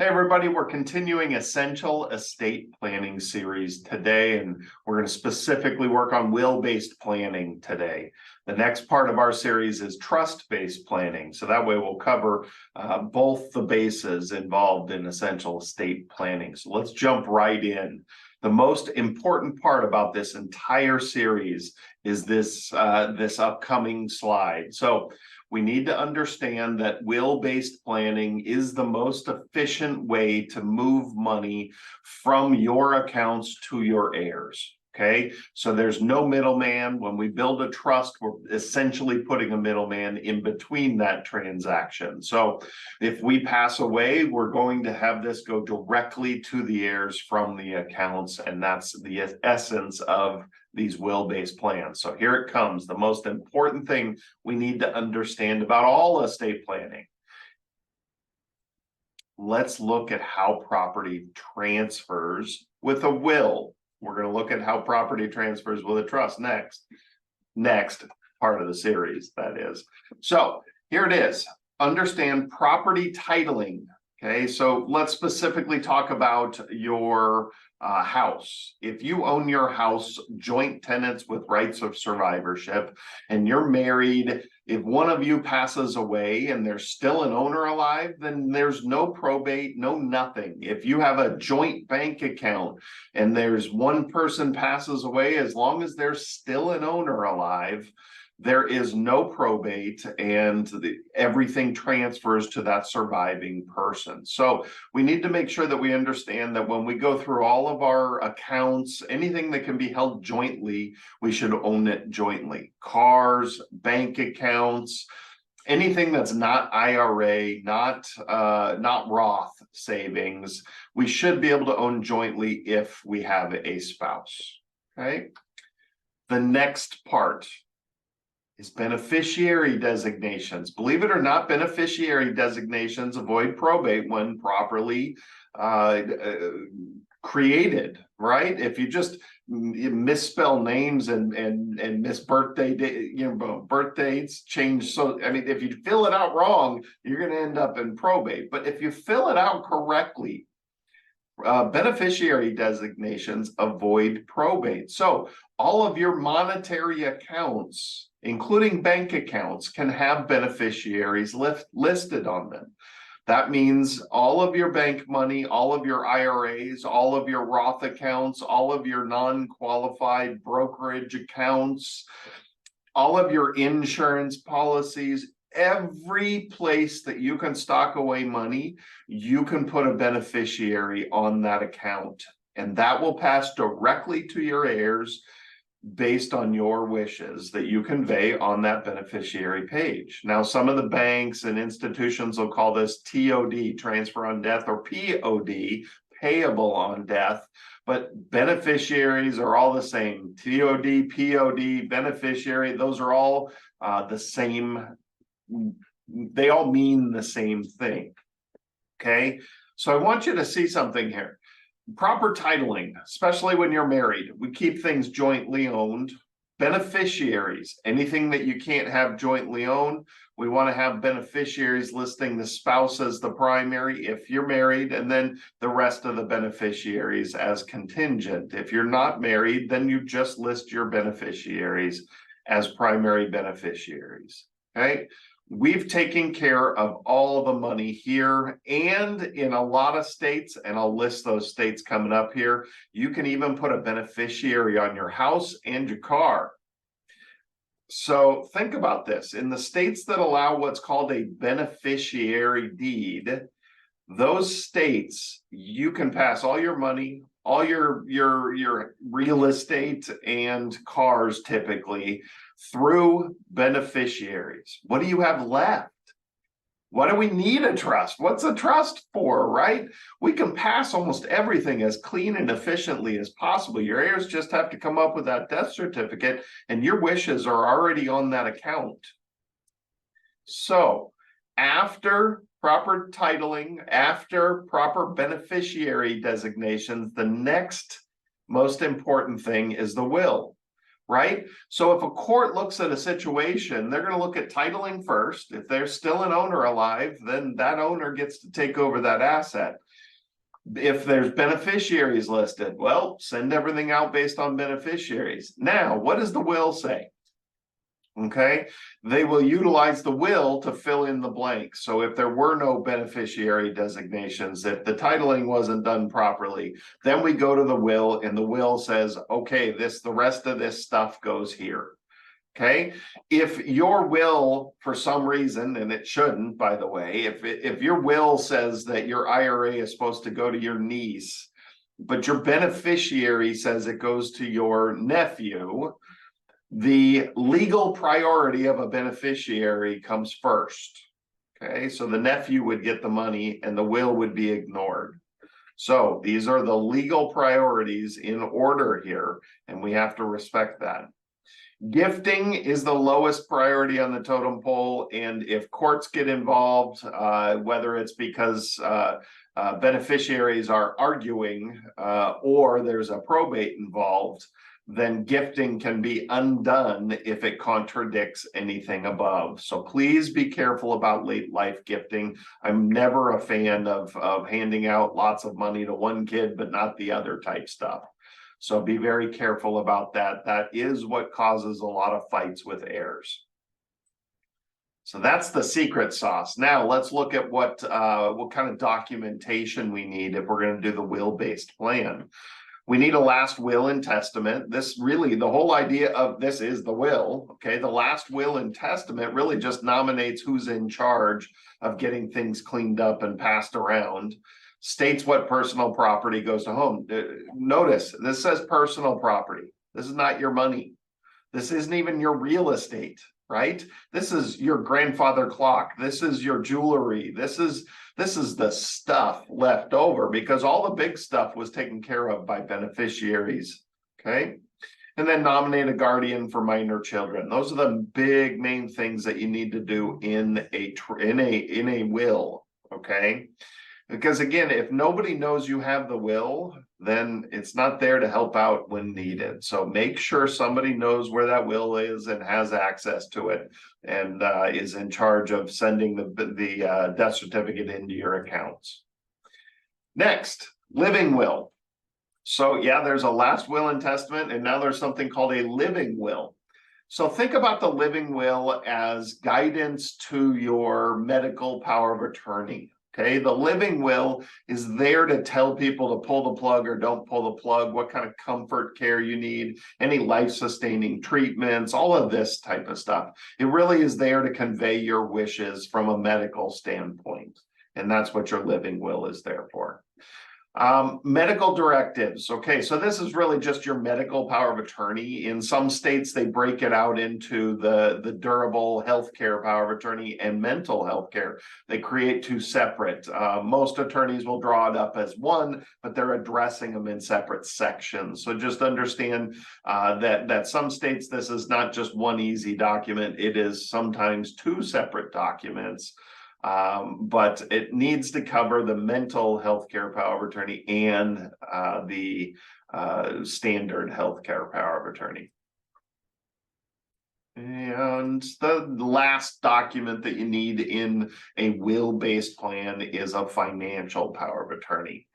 Hey everybody, we're continuing Essential Estate Planning series today, and we're going to specifically work on will-based planning today. The next part of our series is trust-based planning, so that way we'll cover both the bases involved in essential estate planning. So let's jump right in. The most important part about this entire series is this upcoming slide. So we need to understand that will-based planning is the most efficient way to move money from your accounts to your heirs. Okay, so there's no middleman. When we build a trust, we're essentially putting a middleman in between that transaction. So if we pass away, we're going to have this go directly to the heirs from the accounts, and that's the essence of these will-based plans. So here it comes, the most important thing we need to understand about all estate planning. Let's look at how property transfers with a will. We're going to look at how property transfers with a trust next part of the series, that is. So here it is. Understand property titling. Okay, so let's specifically talk about your house. If you own your house, joint tenants with rights of survivorship, and you're married, if one of you passes away and there's still an owner alive, then there's no probate, no nothing. If you have a joint bank account and there's one person passes away, as long as there's still an owner alive, there is no probate, and everything transfers to that surviving person. So we need to make sure that we understand that when we go through all of our accounts, anything that can be held jointly, we should own it jointly. Cars, bank accounts, anything that's not IRA, not Roth savings, we should be able to own jointly if we have a spouse. Okay. The next part is beneficiary designations. Believe it or not, beneficiary designations avoid probate when properly created, right? If you just misspell names and miss birth dates, change. So, I mean, if you fill it out wrong, you're going to end up in probate. But if you fill it out correctly, beneficiary designations avoid probate. So all of your monetary accounts, including bank accounts, can have beneficiaries listed on them. That means all of your bank money, all of your IRAs, all of your Roth accounts, all of your non-qualified brokerage accounts, all of your insurance policies, every place that you can stock away money, you can put a beneficiary on that account, and that will pass directly to your heirs based on your wishes that you convey on that beneficiary page. Now, some of the banks and institutions will call this TOD, transfer on death, or POD, payable on death, but beneficiaries are all the same. TOD, POD, beneficiary, those are all the same. They all mean the same thing. Okay, so I want you to see something here. Proper titling, especially when you're married, we keep things jointly owned. Beneficiaries, anything that you can't have jointly owned, we want to have beneficiaries listing the spouse as the primary if you're married, and then the rest of the beneficiaries as contingent. If you're not married, then you just list your beneficiaries as primary beneficiaries. Okay, we've taken care of all the money here, and in a lot of states, and I'll list those states coming up here, you can even put a beneficiary on your house and your car. So think about this. In the states that allow what's called a beneficiary deed, those states, you can pass all your money, all your real estate and cars typically through beneficiaries. What do you have left? What do we need a trust? What's a trust for, right? We can pass almost everything as clean and efficiently as possible. Your heirs just have to come up with that death certificate, and your wishes are already on that account. So after proper titling, after proper beneficiary designations, the next most important thing is the will. right? So if a court looks at a situation, they're going to look at titling first. If there's still an owner alive, then that owner gets to take over that asset. If there's beneficiaries listed, well, send everything out based on beneficiaries. Now, what does the will say? Okay, they will utilize the will to fill in the blanks. So if there were no beneficiary designations, if the titling wasn't done properly, then we go to the will, and the will says, okay, the rest of this stuff goes here. Okay, if your will, for some reason, and it shouldn't, by the way, if your will says that your IRA is supposed to go to your niece, but your beneficiary says it goes to your nephew, the legal priority of a beneficiary comes first. Okay, so the nephew would get the money and the will would be ignored. So these are the legal priorities in order here, and we have to respect that. Gifting is the lowest priority on the totem pole, and if courts get involved, whether it's because beneficiaries are arguing or there's a probate involved, then gifting can be undone if it contradicts anything above. So please be careful about late life gifting. I'm never a fan of handing out lots of money to one kid but not the other type stuff. So be very careful about that. That is what causes a lot of fights with heirs. So that's the secret sauce. Now let's look at what kind of documentation we need if we're going to do the will-based plan. We need a last will and testament. This really, the whole idea of this is the will, okay? The last will and testament really just nominates who's in charge of getting things cleaned up and passed around, states what personal property goes to whom. Notice, this says personal property. This is not your money. This isn't even your real estate, right? This is your grandfather clock. This is your jewelry. This is the stuff left over because all the big stuff was taken care of by beneficiaries, okay? And then nominate a guardian for minor children. Those are the big main things that you need to do in a will, okay? Because again, if nobody knows you have the will, then it's not there to help out when needed. So make sure somebody knows where that will is and has access to it and is in charge of sending the death certificate into your accounts. Next, living will. So yeah, there's a last will and testament, and now there's something called a living will. So think about the living will as guidance to your medical power of attorney. Okay, the living will is there to tell people to pull the plug or don't pull the plug, what kind of comfort care you need, any life-sustaining treatments, all of this type of stuff. It really is there to convey your wishes from a medical standpoint. And that's what your living will is there for. Medical directives. Okay, so this is really just your medical power of attorney. In some states, they break it out into the durable healthcare power of attorney and mental health care. They create two separate. Most attorneys will draw it up as one, but they're addressing them in separate sections. So just understand that some states, this is not just one easy document. It is sometimes two separate documents. But it needs to cover the mental health care power of attorney and the standard health care power of attorney. And the last document that you need in a will-based plan is a financial power of attorney.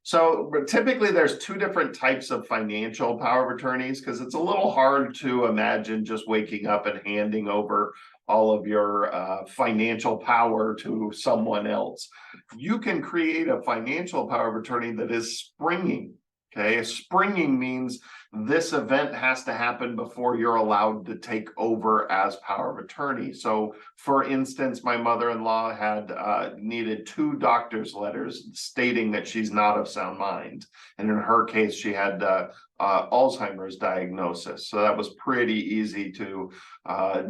So typically there's two different types of financial power of attorneys because it's a little hard to imagine just waking up and handing over all of your financial power to someone else. You can create a financial power of attorney that is springing. Okay, springing means this event has to happen before you're allowed to take over as power of attorney. So for instance, my mother-in-law had needed 2 doctor's letters stating that she's not of sound mind. And in her case, she had Alzheimer's diagnosis. So that was pretty easy to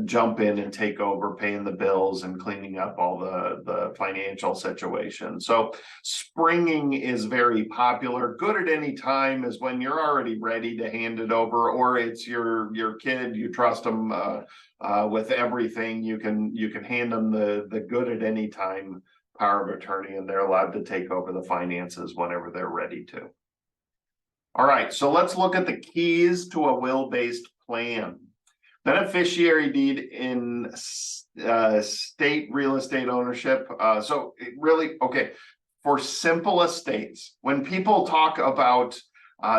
jump in and take over paying the bills and cleaning up all the financial situation. So springing is very popular. Good at any time is when you're already ready to hand it over, or it's your kid, you trust them with everything. You can hand them the good at any time power of attorney, and they're allowed to take over the finances whenever they're ready to. All right, so let's look at the keys to a will-based plan. Beneficiary deed in state real estate ownership. So it really, okay, for simple estates, when people talk about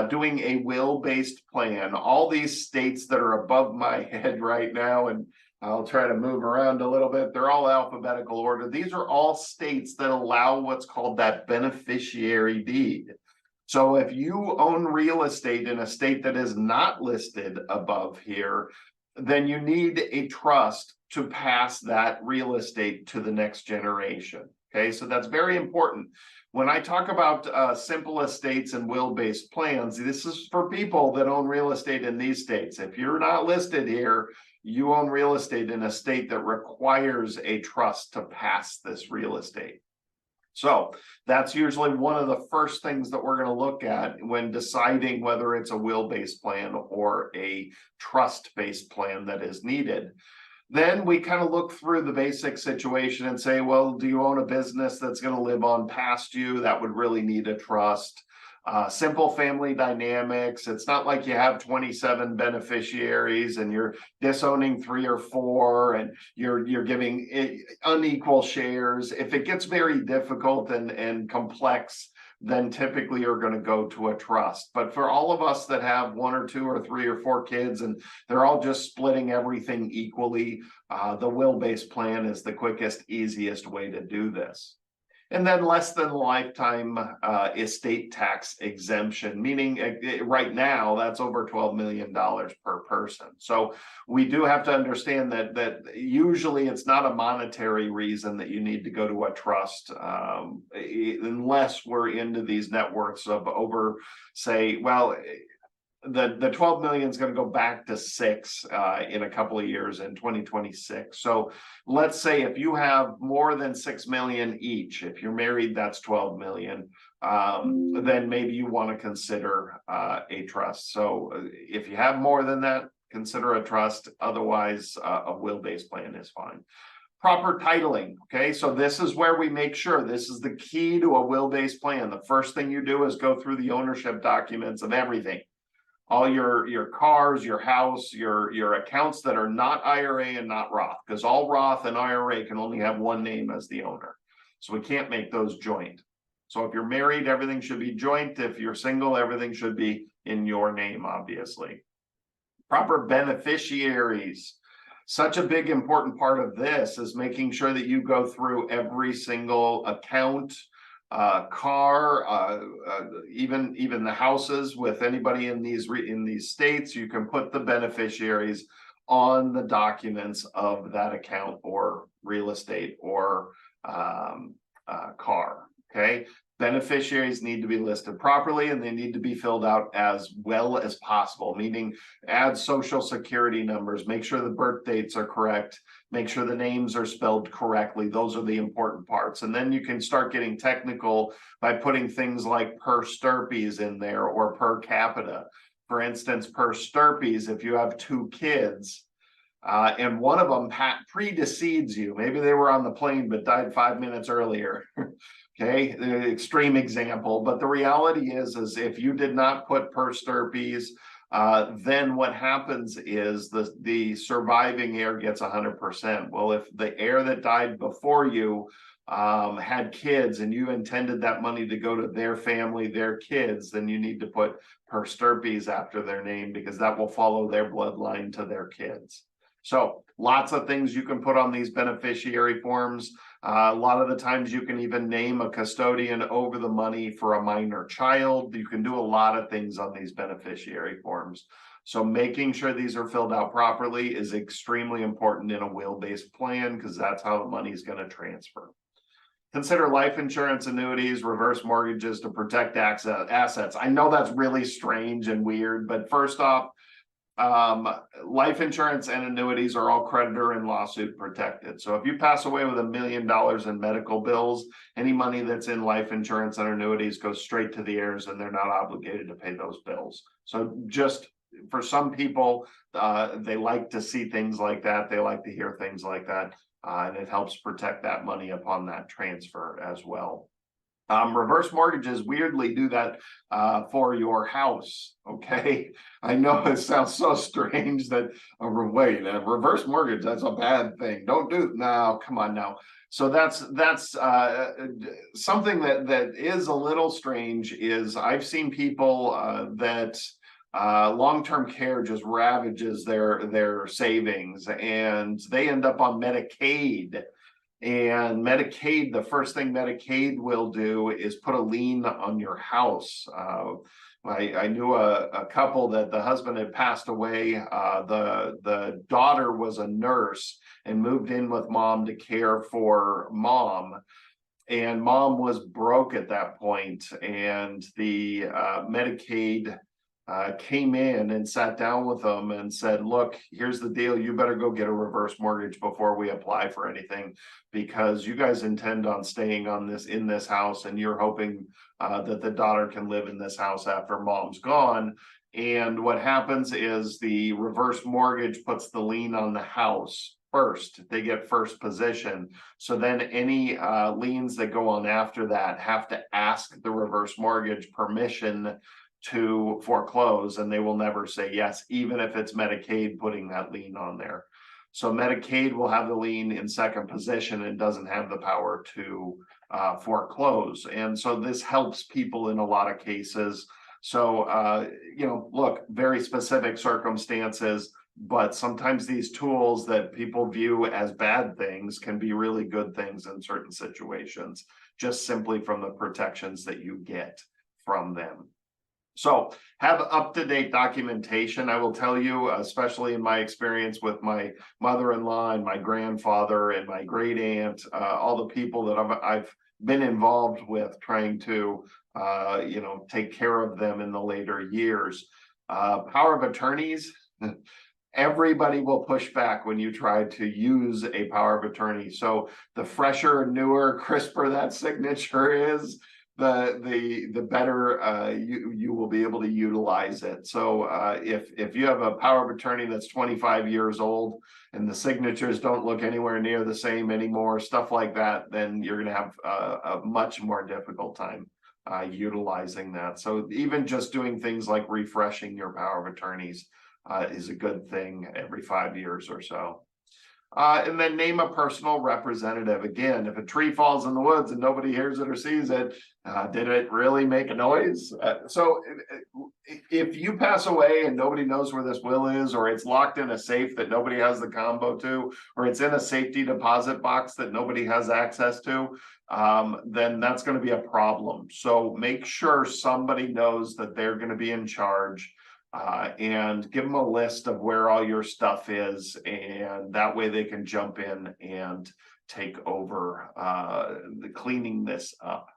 doing a will-based plan, all these states that are above my head right now, and I'll try to move around a little bit, they're all alphabetical order. These are all states that allow what's called that beneficiary deed. So if you own real estate in a state that is not listed above here, then you need a trust to pass that real estate to the next generation. Okay, so that's very important. When I talk about simple estates and will-based plans, this is for people that own real estate in these states. If you're not listed here, you own real estate in a state that requires a trust to pass this real estate. So that's usually one of the first things that we're going to look at when deciding whether it's a will-based plan or a trust-based plan that is needed. Then we kind of look through the basic situation and say, well, do you own a business that's going to live on past you? That would really need a trust. Simple family dynamics. It's not like you have 27 beneficiaries and you're disowning 3 or 4 and you're giving unequal shares. If it gets very difficult and complex, then typically you're going to go to a trust. But for all of us that have 1 or 2 or 3 or 4 kids and they're all just splitting everything equally, the will-based plan is the quickest, easiest way to do this. And then less than lifetime estate tax exemption, meaning right now that's over $12 million per person. So we do have to understand that usually it's not a monetary reason that you need to go to a trust, unless we're into these net worths of over, say, well, the 12 million is going to go back to 6 in a couple of years in 2026. So let's say if you have more than 6 million each, if you're married, that's 12 million. Then maybe you want to consider a trust. So if you have more than that, consider a trust. Otherwise, a will-based plan is fine. Proper titling. Okay, so this is where we make sure, this is the key to a will-based plan. The first thing you do is go through the ownership documents of everything. All your cars, your house, your accounts that are not IRA and not Roth, because all Roth and IRA can only have one name as the owner. So we can't make those joint. So if you're married, everything should be joint. If you're single, everything should be in your name, obviously. Proper beneficiaries. Such a big important part of this is making sure that you go through every single account, car, even the houses with anybody in these states. You can put the beneficiaries on the documents of that account or real estate or car. Okay, beneficiaries need to be listed properly and they need to be filled out as well as possible, meaning add social security numbers, make sure the birth dates are correct, make sure the names are spelled correctly. Those are the important parts. And then you can start getting technical by putting things like per stirpes in there or per capita. For instance, per stirpes, if you have 2 kids and one of them predecedes you, maybe they were on the plane but died 5 minutes earlier. Okay, the extreme example, but the reality is if you did not put per stirpes, then what happens is the surviving heir gets 100%. Well, if the heir that died before you had kids and you intended that money to go to their family, their kids, then you need to put per stirpes after their name because that will follow their bloodline to their kids. So lots of things you can put on these beneficiary forms. A lot of the times you can even name a custodian over the money for a minor child. You can do a lot of things on these beneficiary forms. So making sure these are filled out properly is extremely important in a will-based plan because that's how the money is going to transfer. Consider life insurance, annuities, reverse mortgages to protect assets. I know that's really strange and weird, but first off, life insurance and annuities are all creditor and lawsuit protected. So if you pass away with $1 million in medical bills, any money that's in life insurance and annuities goes straight to the heirs and they're not obligated to pay those bills. So just for some people, they like to see things like that. They like to hear things like that. And it helps protect that money upon that transfer as well. Reverse mortgages weirdly do that for your house. Okay, I know it sounds so strange that wait, a reverse mortgage, that's a bad thing. Don't do no, come on now. So that's something that is a little strange. Is I've seen people that long-term care just ravages their savings, and they end up on Medicaid. And Medicaid, the first thing Medicaid will do is put a lien on your house. I knew a couple that the husband had passed away. The daughter was a nurse and moved in with mom to care for mom. And mom was broke at that point, and the Medicaid came in and sat down with them and said, look, here's the deal. You better go get a reverse mortgage before we apply for anything, because you guys intend on staying in this house, and you're hoping that the daughter can live in this house after mom's gone. And what happens is the reverse mortgage puts the lien on the house first. They get first position. So then any liens that go on after that have to ask the reverse mortgage permission to foreclose, and they will never say yes, even if it's Medicaid putting that lien on there. So Medicaid will have the lien in second position and doesn't have the power to foreclose. And so this helps people in a lot of cases. So, look, very specific circumstances, but sometimes these tools that people view as bad things can be really good things in certain situations, just simply from the protections that you get from them. So have up-to-date documentation. I will tell you, especially in my experience with my mother-in-law and my grandfather and my great aunt, all the people that I've been involved with trying to, take care of them in the later years. Power of attorneys, everybody will push back when you try to use a power of attorney. So the fresher, newer, crisper that signature is, the better you will be able to utilize it. So if you have a power of attorney that's 25 years old and the signatures don't look anywhere near the same anymore, stuff like that, then you're going to have a much more difficult time utilizing that. So even just doing things like refreshing your power of attorneys is a good thing every 5 years or so. And then name a personal representative. Again, if a tree falls in the woods and nobody hears it or sees it, did it really make a noise? So if you pass away and nobody knows where this will is, or it's locked in a safe that nobody has the combo to, or it's in a safety deposit box that nobody has access to, then that's going to be a problem. So make sure somebody knows that they're going to be in charge. And give them a list of where all your stuff is, and that way they can jump in and take over the cleaning this up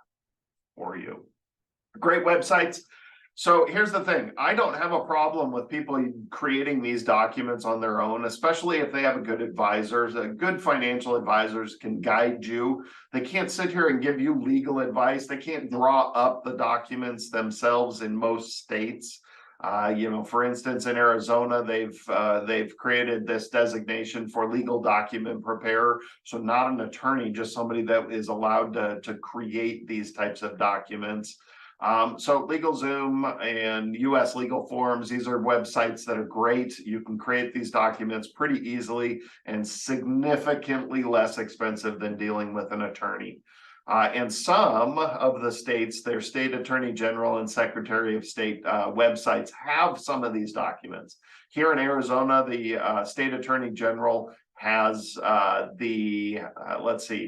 for you. Great websites. So here's the thing. I don't have a problem with people creating these documents on their own, especially if they have a good advisors. Good financial advisors can guide you. They can't sit here and give you legal advice. They can't draw up the documents themselves in most states. For instance, in Arizona, they've created this designation for legal document preparer. So not an attorney, just somebody that is allowed to create these types of documents. So LegalZoom and US Legal Forms, these are websites that are great. You can create these documents pretty easily and significantly less expensive than dealing with an attorney. And some of the states, their state attorney general and secretary of state websites have some of these documents. Here in Arizona, the state attorney general has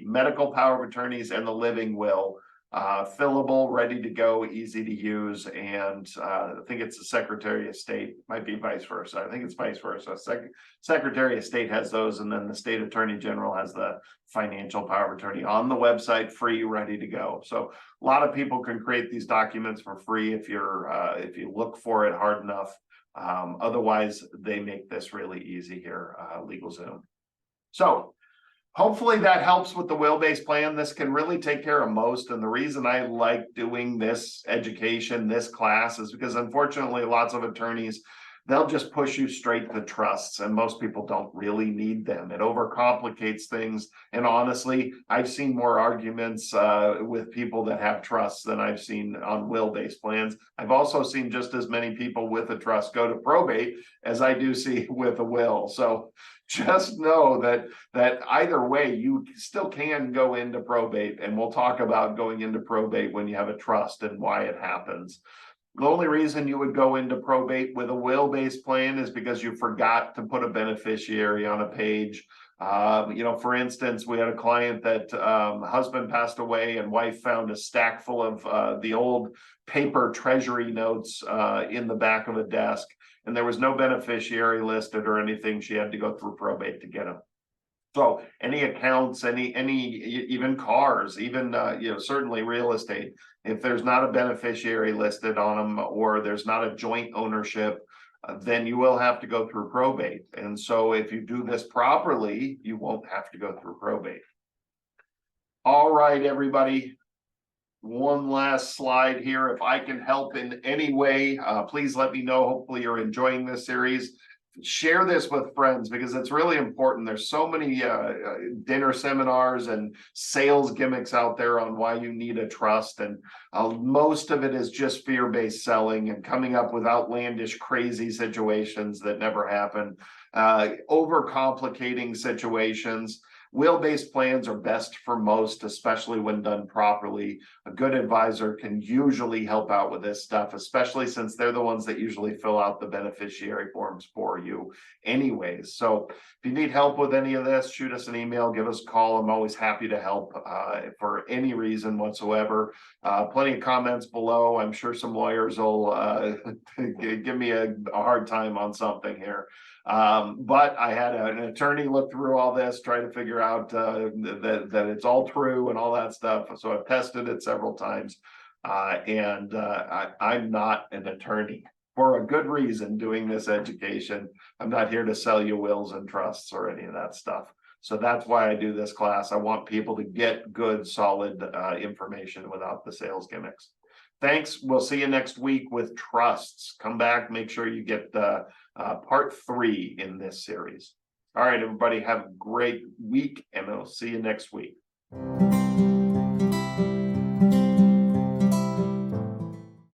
medical power of attorneys and the living will, fillable, ready to go, easy to use. And I think it's the secretary of state, might be vice versa. I think it's vice versa. Secretary of state has those, and then the state attorney general has the financial power of attorney on the website, free, ready to go. So a lot of people can create these documents for free if you look for it hard enough. Otherwise, they make this really easy here, LegalZoom. So hopefully that helps with the will-based plan. This can really take care of most. And the reason I like doing this education, this class, is because unfortunately lots of attorneys they'll just push you straight to trusts, and most people don't really need them. It overcomplicates things. And honestly, I've seen more arguments with people that have trusts than I've seen on will-based plans. I've also seen just as many people with a trust go to probate as I do see with a will. So just know that either way, you still can go into probate, and we'll talk about going into probate when you have a trust and why it happens. The only reason you would go into probate with a will-based plan is because you forgot to put a beneficiary on a page. For instance, we had a client that husband passed away and wife found a stack full of the old paper treasury notes in the back of a desk, and there was no beneficiary listed or anything. She had to go through probate to get them. So any accounts, any even cars, even certainly real estate, if there's not a beneficiary listed on them or there's not a joint ownership, then you will have to go through probate. And so if you do this properly, you won't have to go through probate. All right, everybody. One last slide here. If I can help in any way, please let me know. Hopefully you're enjoying this series. Share this with friends because it's really important. There's so many dinner seminars and sales gimmicks out there on why you need a trust, and most of it is just fear-based selling and coming up with outlandish, crazy situations that never happen, overcomplicating situations. Will-based plans are best for most, especially when done properly. A good advisor can usually help out with this stuff, especially since they're the ones that usually fill out the beneficiary forms for you anyways. So if you need help with any of this, shoot us an email, give us a call. I'm always happy to help for any reason whatsoever. Plenty of comments below. I'm sure some lawyers will give me a hard time on something here. But I had an attorney look through all this, try to figure out that it's all true and all that stuff. So I've tested it several times, and I'm not an attorney for a good reason doing this education. I'm not here to sell you wills and trusts or any of that stuff. So that's why I do this class. I want people to get good, solid information without the sales gimmicks. Thanks. We'll see you next week with trusts. Come back, make sure you get part 3 in this series. All right, everybody, have a great week, and I'll see you next week.